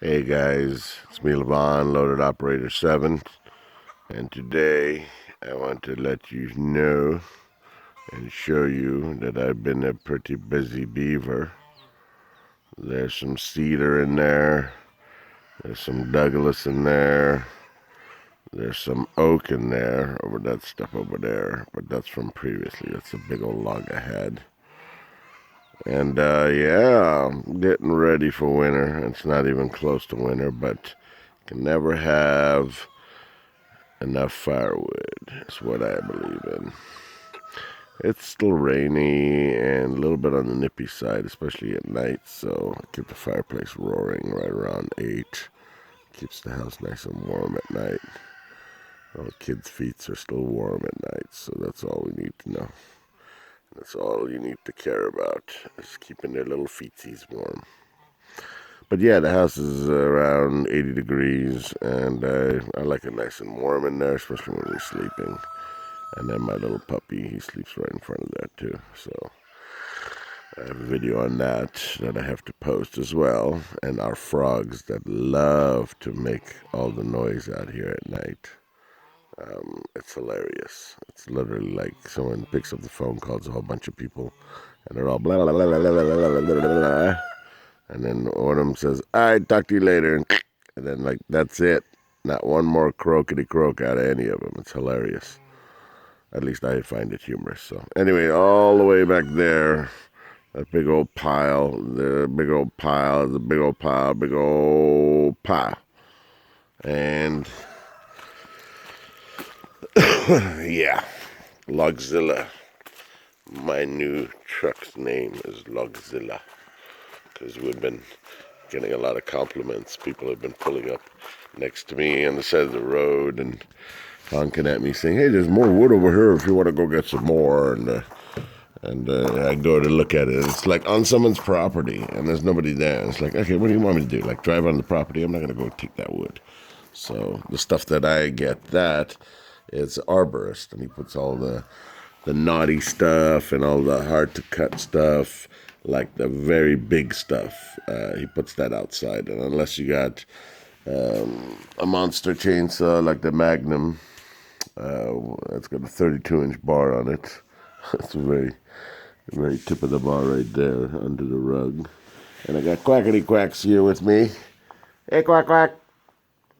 Hey guys, it's me Levon, Loaded Operator 7, and today I want to let you know and show you that I've been a pretty busy beaver. There's some cedar in there, there's some Douglas in there, there's some oak in there, over that stuff over there, but that's from previously. That's a big old log I had. And yeah, I'm getting ready for winter. It's not even close to winter, but can never have enough firewood. Is what I believe in. It's still rainy and a little bit on the nippy side, especially at night, so I keep the fireplace roaring right around 8. Keeps the house nice and warm at night. All the kids' feet are still warm at night, so that's all we need to know. That's all you need to care about, is keeping their little feetsies warm. But yeah, the house is around 80 degrees, and I like it nice and warm in there, especially when we're sleeping. And then my little puppy, he sleeps right in front of that too. So I have a video on that I have to post as well. And our frogs that love to make all the noise out here at night. It's hilarious. It's literally like someone picks up the phone, calls a whole bunch of people, and they're all blah, blah, blah, blah, blah, blah, blah, blah, blah. And then one of them says, all right, talk to you later. And then, like, that's it. Not one more croakety croak out of any of them. It's hilarious. At least I find it humorous. So, anyway, all the way back there, that big old pile, the big old pile, the big old pile, big old pile. And, yeah, Logzilla. My new truck's name is Logzilla, because we've been getting a lot of compliments. People have been pulling up next to me on the side of the road and honking at me saying, hey, there's more wood over here if you want to go get some more. And I go to look at it. It's like on someone's property, and there's nobody there. It's like, okay, what do you want me to do? Like, drive on the property? I'm not going to go take that wood. So the stuff that I get, that is arborist, and he puts all the naughty stuff and all the hard-to-cut stuff, like the very big stuff. He puts that outside, and unless you got a monster chainsaw like the Magnum, that's got a 32-inch bar on it. That's a very tip of the bar right there under the rug. And I got Quackity Quacks here with me. Hey, Quack Quack.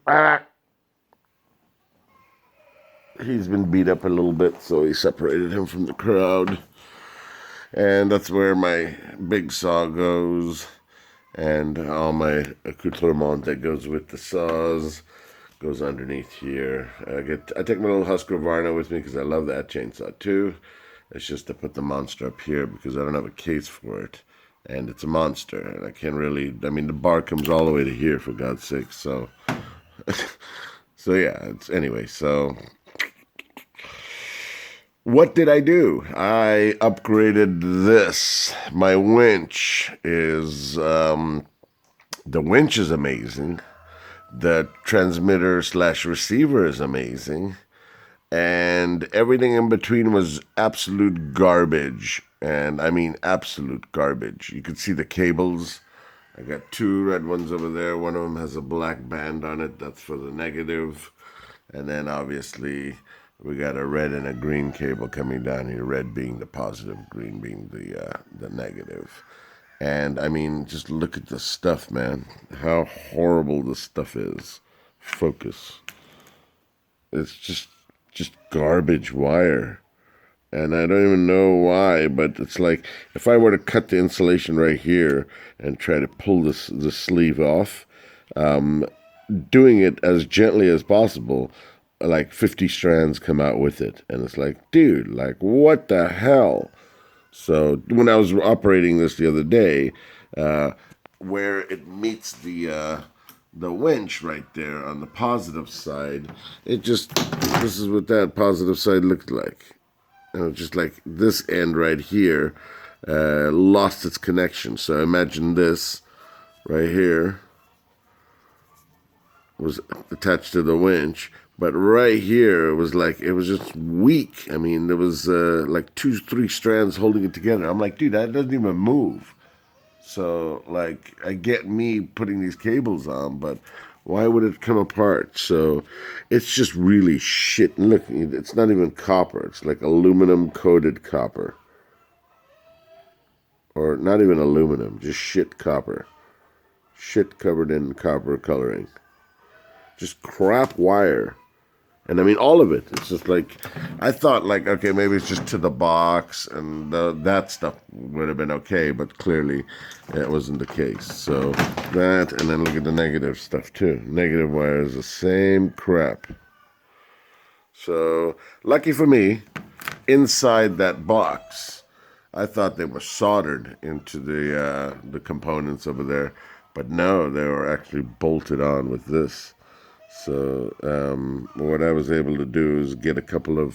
Quack. He's been beat up a little bit, so he separated him from the crowd. And that's where my big saw goes. And all my accoutrement that goes with the saws goes underneath here. I take my little Husqvarna with me because I love that chainsaw too. It's just to put the monster up here because I don't have a case for it. And it's a monster, and I can't really, I mean, the bar comes all the way to here, for God's sake, so, so yeah, anyway, so, what did I do? I upgraded this. My winch is, the winch is amazing. The transmitter slash receiver is amazing. And everything in between was absolute garbage. And I mean absolute garbage. You could see the cables. I got 2 red ones over there. One of them has a black band on it. That's for the negative. And then obviously we got a red and a green cable coming down here. Red being the positive, green being the negative. And I mean, just look at the stuff, man. How horrible this stuff is. Focus. It's just garbage wire. And I don't even know why, but it's like if I were to cut the insulation right here and try to pull the sleeve off, doing it as gently as possible, like 50 strands come out with it. And it's like, dude, like what the hell? So when I was operating this the other day, where it meets the winch right there on the positive side, this is what that positive side looked like. And just like this end right here lost its connection. So imagine this right here was attached to the winch, but right here it was like, it was just weak. I mean, there was like 2-3 strands holding it together. I'm like, dude, that doesn't even move. So, like, I get me putting these cables on, but why would it come apart? So, it's just really shit. Look, it's not even copper. It's like aluminum coated copper. Or not even aluminum, just shit copper. Shit covered in copper coloring. Just crap wire. And I mean, all of it. It's just like, I thought, like, okay, maybe it's just to the box, and that stuff would have been okay, but clearly it wasn't the case. So that, and then look at the negative stuff too. Negative wire is the same crap. So, lucky for me, inside that box, I thought they were soldered into the components over there, but no, they were actually bolted on with this. So what I was able to do is get a couple of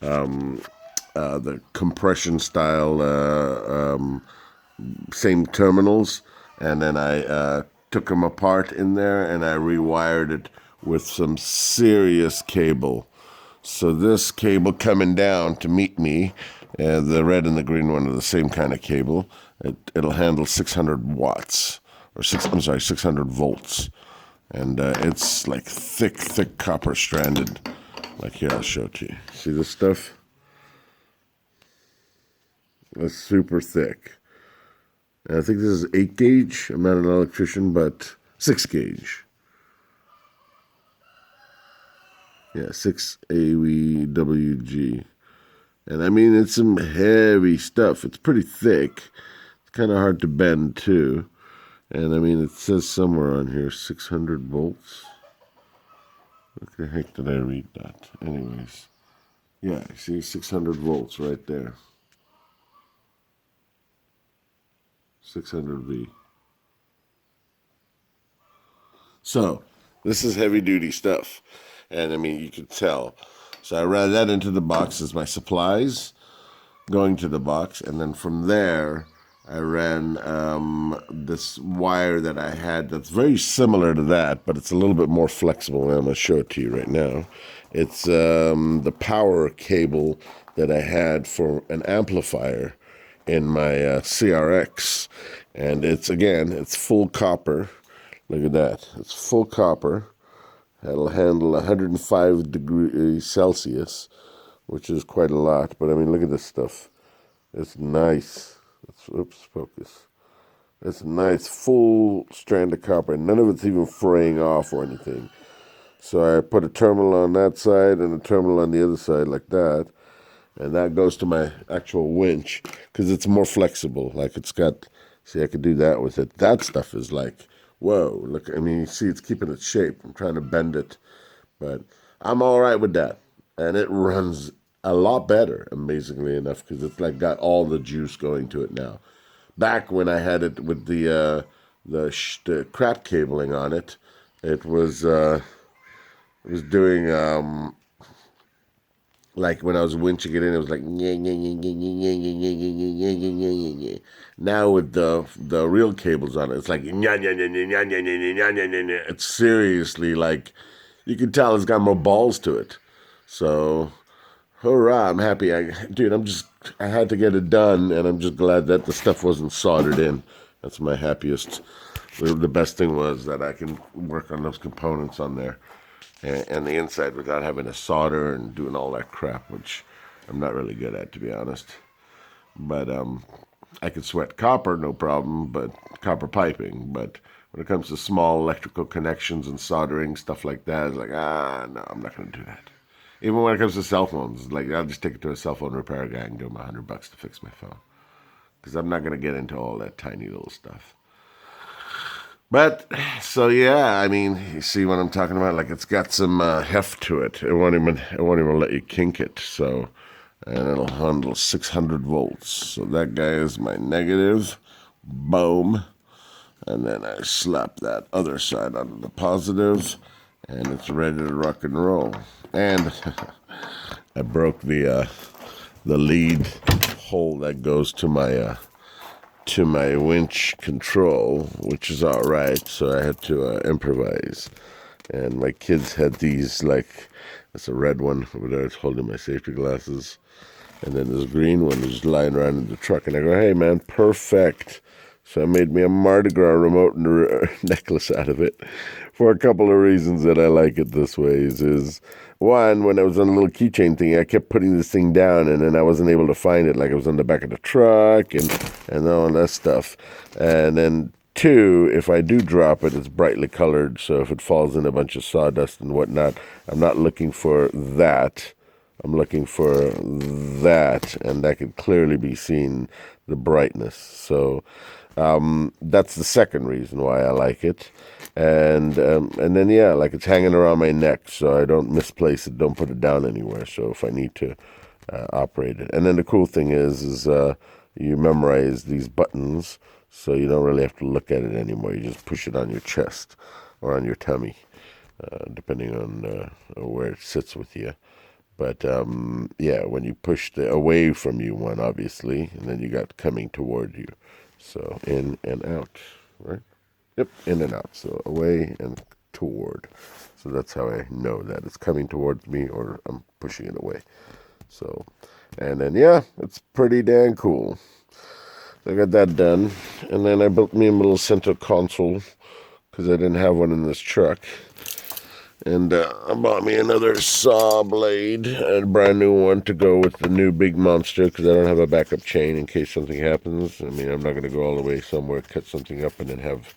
the compression style same terminals, and then I took them apart in there and I rewired it with some serious cable. So this cable coming down to meet me, the red and the green one are the same kind of cable. It'll handle 600 watts, or 600 volts. And it's like thick copper stranded. Like here, I'll show it to you. See this stuff? It's super thick. And I think this is 8 gauge. I'm not an electrician, but 6 gauge. Yeah, 6 AWG. And I mean, it's some heavy stuff. It's pretty thick. It's kind of hard to bend, too. And I mean, it says somewhere on here 600 volts. What the heck did I read that? Anyways, yeah, you see 600 volts right there. 600 V. So, this is heavy duty stuff. And I mean, you could tell. So I ran that into the box as my supplies going to the box. And then from there, I ran this wire that I had that's very similar to that, but it's a little bit more flexible. And I'm going to show it to you right now. It's the power cable that I had for an amplifier in my CRX. And it's full copper. Look at that. It's full copper. That'll handle 105 degrees Celsius, which is quite a lot. But I mean, look at this stuff. It's nice. Focus. It's nice, full strand of copper. None of it's even fraying off or anything. So I put a terminal on that side and a terminal on the other side like that. And that goes to my actual winch because it's more flexible. Like it's got, see, I could do that with it. That stuff is like, whoa, look, I mean, you see it's keeping its shape. I'm trying to bend it. But I'm all right with that. And it runs a lot better, amazingly enough, because it's like got all the juice going to it now. Back when I had it with the crap cabling on it, it was doing like when I was winching it in, it was like now with the real cables on it, it's like it's seriously like you can tell it's got more balls to it. So hurrah, I'm happy. I had to get it done, and I'm just glad that the stuff wasn't soldered in. That's my happiest. The best thing was that I can work on those components on there and the inside without having to solder and doing all that crap, which I'm not really good at, to be honest. But I could sweat copper, no problem, but copper piping. But when it comes to small electrical connections and soldering, stuff like that, it's like, no, I'm not going to do that. Even when it comes to cell phones, like I'll just take it to a cell phone repair guy and give him $100 to fix my phone. Because I'm not going to get into all that tiny little stuff. But, so yeah, I mean, you see what I'm talking about? Like, it's got some heft to it. It won't even let you kink it. So, and it'll handle 600 volts. So that guy is my negative. Boom. And then I slap that other side onto the positive, and it's ready to rock and roll. And I broke the lead hole that goes to my winch control, which is all right. So I had to improvise. And my kids had these, like, that's a red one over there. It's holding my safety glasses. And then this green one is lying around in the truck. And I go, hey, man, perfect So I made me a Mardi Gras remote necklace out of it for a couple of reasons that I like it this way. Is one, when I was on a little keychain thing, I kept putting this thing down and then I wasn't able to find it. Like it was on the back of the truck and all that stuff. And then two, if I do drop it, it's brightly colored. So if it falls in a bunch of sawdust and whatnot, I'm not looking for that. I'm looking for that, and that could clearly be seen, the brightness. So that's the second reason why I like it. And then, yeah, like it's hanging around my neck, so I don't misplace it, don't put it down anywhere. So if I need to operate it. And then the cool thing is you memorize these buttons, so you don't really have to look at it anymore. You just push it on your chest or on your tummy, depending on where it sits with you. But yeah, when you push the away from you one, obviously, and then you got coming toward you. So in and out, right? Yep, in and out. So away and toward. So that's how I know that it's coming towards me or I'm pushing it away. So, and then, yeah, it's pretty dang cool. I got that done. And then I built me a little center console because I didn't have one in this truck. And I bought me another saw blade, a brand new one to go with the new big monster because I don't have a backup chain in case something happens. I mean, I'm not going to go all the way somewhere, cut something up, and then have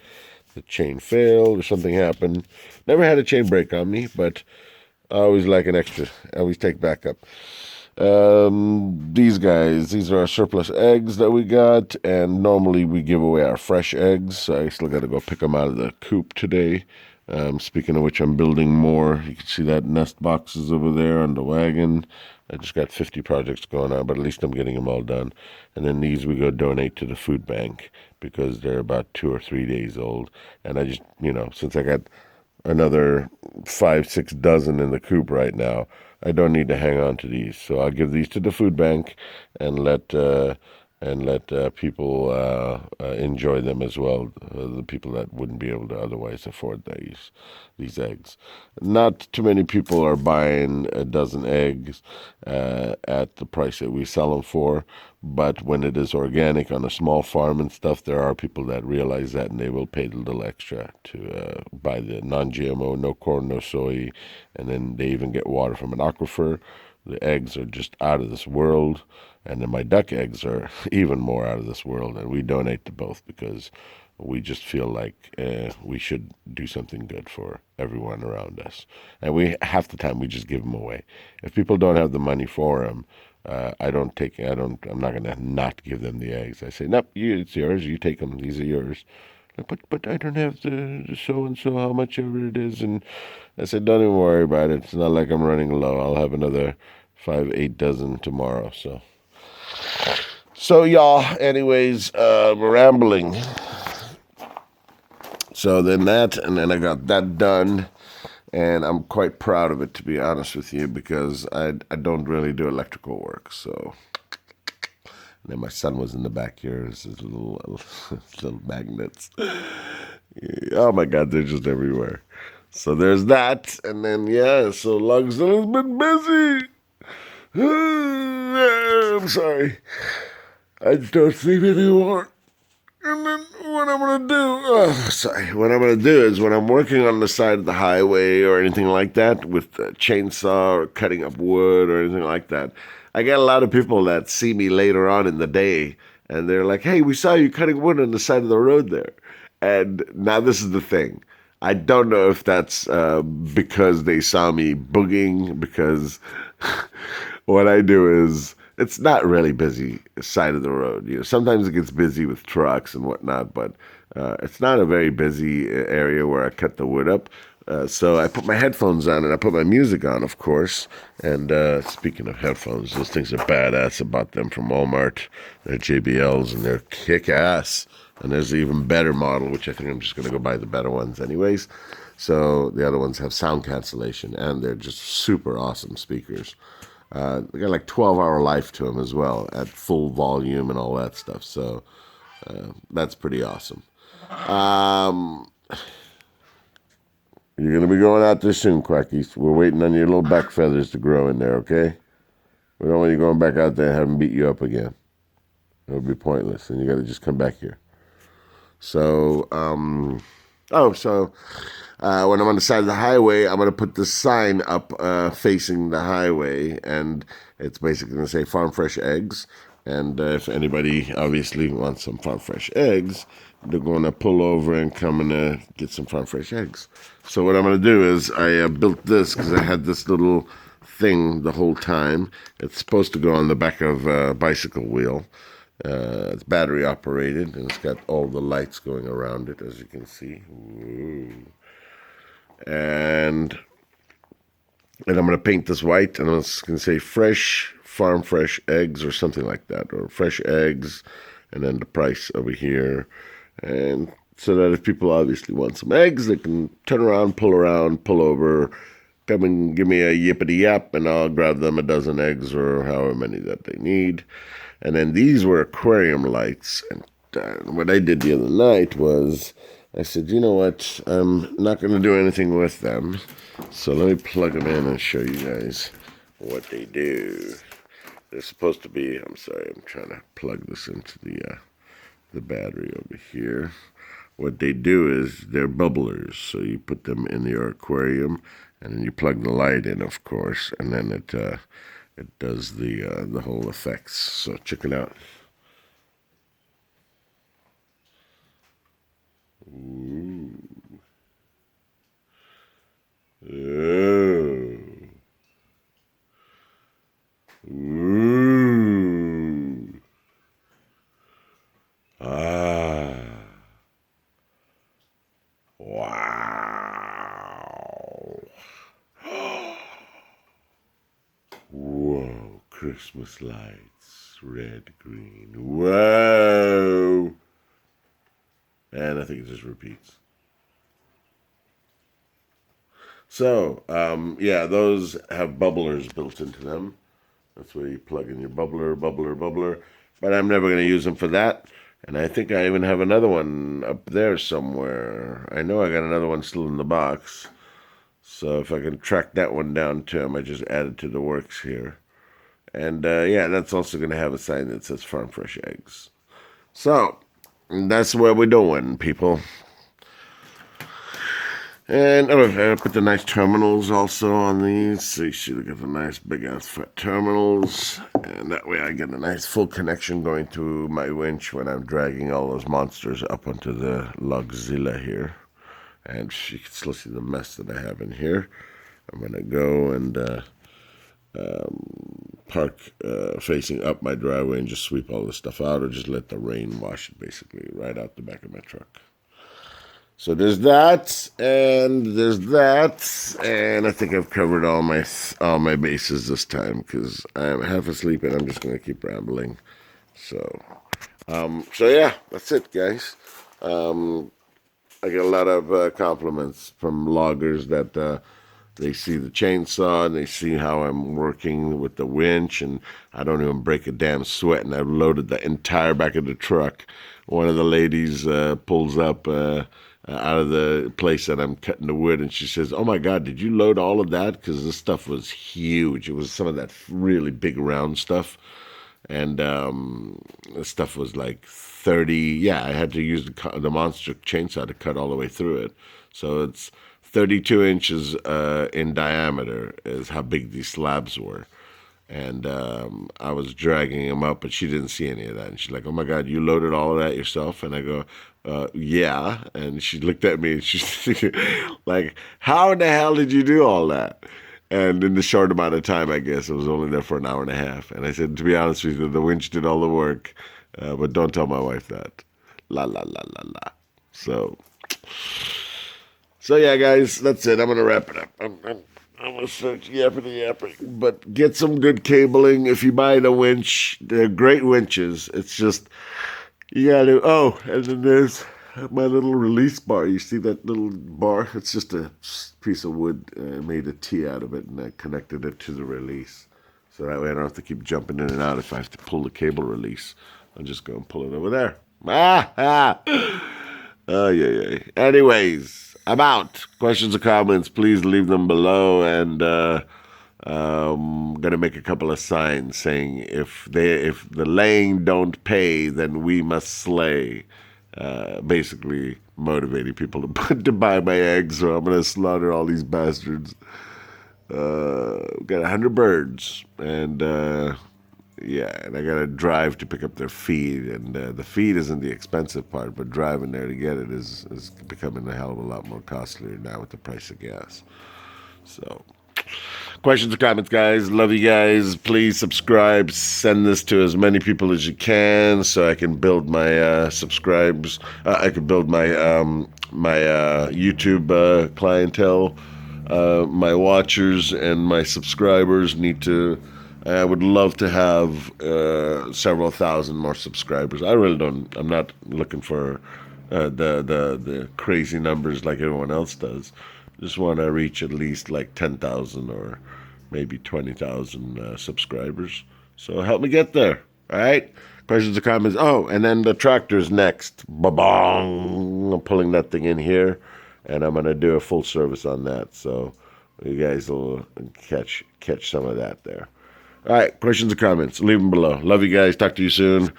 the chain fail or something happen. Never had a chain break on me, but I always like an extra. I always take backup. These are our surplus eggs that we got, and normally we give away our fresh eggs, so I still got to go pick them out of the coop today. Speaking of which, I'm building more. You can see that nest boxes over there on the wagon. I just got 50 projects going on, but at least I'm getting them all done. And then these we go donate to the food bank because they're about 2 or 3 days old. And I just, since I got another 5-6 dozen in the coop right now, I don't need to hang on to these. So I'll give these to the food bank and let people enjoy them as well, the people that wouldn't be able to otherwise afford these eggs. Not too many people are buying a dozen eggs at the price that we sell them for, but when it is organic on a small farm and stuff, there are people that realize that and they will pay a little extra to buy the non-GMO, no corn, no soy, and then they even get water from an aquifer. The eggs are just out of this world. And then my duck eggs are even more out of this world, and we donate to both because we just feel like we should do something good for everyone around us. And half the time we just give them away. If people don't have the money for them, I'm not going to not give them the eggs. I say, nope, it's yours. You take them. These are yours. But I don't have the so-and-so, how much ever it is. And I said, don't even worry about it. It's not like I'm running low. I'll have another 5-8 dozen tomorrow, So y'all, anyways, rambling. So then I got that done, and I'm quite proud of it, to be honest with you, because I don't really do electrical work. So, and then my son was in the back here, his little magnets. Oh my God, they're just everywhere. So there's that, and then so Luxon has been busy. I'm sorry. I just don't sleep anymore. And then what I'm going to do is when I'm working on the side of the highway or anything like that with a chainsaw or cutting up wood or anything like that, I get a lot of people that see me later on in the day and they're like, hey, we saw you cutting wood on the side of the road there. And now this is the thing. I don't know if that's because they saw me boogieing, because what I do is, it's not really busy side of the road. Sometimes it gets busy with trucks and whatnot, but it's not a very busy area where I cut the wood up. So I put my headphones on and I put my music on, of course. And speaking of headphones, those things are badass. I bought them from Walmart. They're JBLs and they're kick-ass. And there's an even better model, which I think I'm just going to go buy the better ones anyways. So the other ones have sound cancellation and they're just super awesome speakers. They got like 12-hour life to them as well at full volume and all that stuff. So that's pretty awesome. You're going to be going out there soon, Quackies. We're waiting on your little back feathers to grow in there, okay? We don't want you going back out there and have them beat you up again. It would be pointless, and you got to just come back here. So, when I'm on the side of the highway, I'm going to put this sign up facing the highway, and it's basically going to say Farm Fresh Eggs. And if anybody obviously wants some Farm Fresh Eggs, they're going to pull over and come and get some Farm Fresh Eggs. So what I'm going to do is I built this because I had this little thing the whole time. It's supposed to go on the back of a bicycle wheel. It's battery operated, and it's got all the lights going around it, as you can see. Ooh. And I'm going to paint this white, and it's going to say fresh, farm fresh eggs or something like that, or fresh eggs, and then the price over here. And so that if people obviously want some eggs, they can turn around, pull over, come and give me a yippity yap, and I'll grab them a dozen eggs or however many that they need. And then these were aquarium lights. And what I did the other night was I said, you know what? I'm not going to do anything with them. So let me plug them in and show you guys what they do. They're supposed to be, I'm sorry, I'm trying to plug this into the battery over here. What they do is they're bubblers. So you put them in your aquarium, and then you plug the light in, of course, and then it does the whole effects. So check it out. Ooh. Oh. Ooh. Ah. Wow. Whoa. Christmas lights. Red, green. Whoa. And I think it just repeats. So, yeah, those have bubblers built into them. That's where you plug in your bubbler. But I'm never going to use them for that. And I think I even have another one up there somewhere. I know I got another one still in the box. So if I can track that one down too, I might just add it to the works here. And yeah, that's also going to have a sign that says Farm Fresh Eggs. So that's what we're doing, people. And I put the nice terminals also on these. So you see, they got the nice big ass fat terminals. And that way I get a nice full connection going to my winch when I'm dragging all those monsters up onto the Logzilla here. And you can still see the mess that I have in here. I'm going to go and park facing up my driveway and just sweep all this stuff out, or just let the rain wash it basically right out the back of my truck. So there's that, and there's that, and I think I've covered all my bases this time because I'm half asleep and I'm just going to keep rambling. So yeah, that's it, guys. I get a lot of compliments from loggers that they see the chainsaw and they see how I'm working with the winch, and I don't even break a damn sweat, and I've loaded the entire back of the truck. One of the ladies pulls up out of the place that I'm cutting the wood, and she says, "Oh my God, did you load all of that?" Because this stuff was huge. It was some of that really big round stuff, and the stuff was like 30. Yeah, I had to use the monster chainsaw to cut all the way through it. So it's 32 inches in diameter is how big these slabs were. And I was dragging him up, but she didn't see any of that. And she's like, "Oh my God, you loaded all of that yourself?" And I go, "Yeah." And she looked at me and she's like, "How in the hell did you do all that?" And in the short amount of time, I guess, it was only there for an hour and a half. And I said, "To be honest with you, the winch did all the work, but don't tell my wife that." La, la, la, la, la. So yeah, guys, that's it. I'm going to wrap it up. I'm going to start yapping. But get some good cabling. If you buy the winch, they're great winches. It's just, you got to, oh, and then there's my little release bar. You see that little bar? It's just a piece of wood. I made a T out of it, and I connected it to the release. So that way I don't have to keep jumping in and out if I have to pull the cable release. I'll just go and pull it over there. Oh, yeah. Anyways, I'm out. Questions or comments, please leave them below. And I'm going to make a couple of signs saying if the laying don't pay, then we must slay. basically motivating people to buy my eggs, or I'm gonna slaughter all these bastards. Got 100 birds, and yeah, and I gotta drive to pick up their feed, and the feed isn't the expensive part, but driving there to get it is becoming a hell of a lot more costlier now with the price of gas. So, questions or comments, guys? Love you guys. Please subscribe. Send this to as many people as you can, so I can build my subscribes. I can build my YouTube clientele. My watchers and my subscribers need to. I would love to have several thousand more subscribers. I really don't. I'm not looking for the crazy numbers like everyone else does. Just want to reach at least like 10,000 or maybe 20,000 subscribers. So help me get there. All right. Questions or comments? Oh, and then the tractor's next. Ba-bong! I'm pulling that thing in here, and I'm gonna do a full service on that. So you guys will catch some of that there. All right, questions or comments, leave them below. Love you guys. Talk to you soon.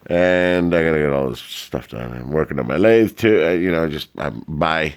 And I got to get all this stuff done. I'm working on my lathe too. Bye.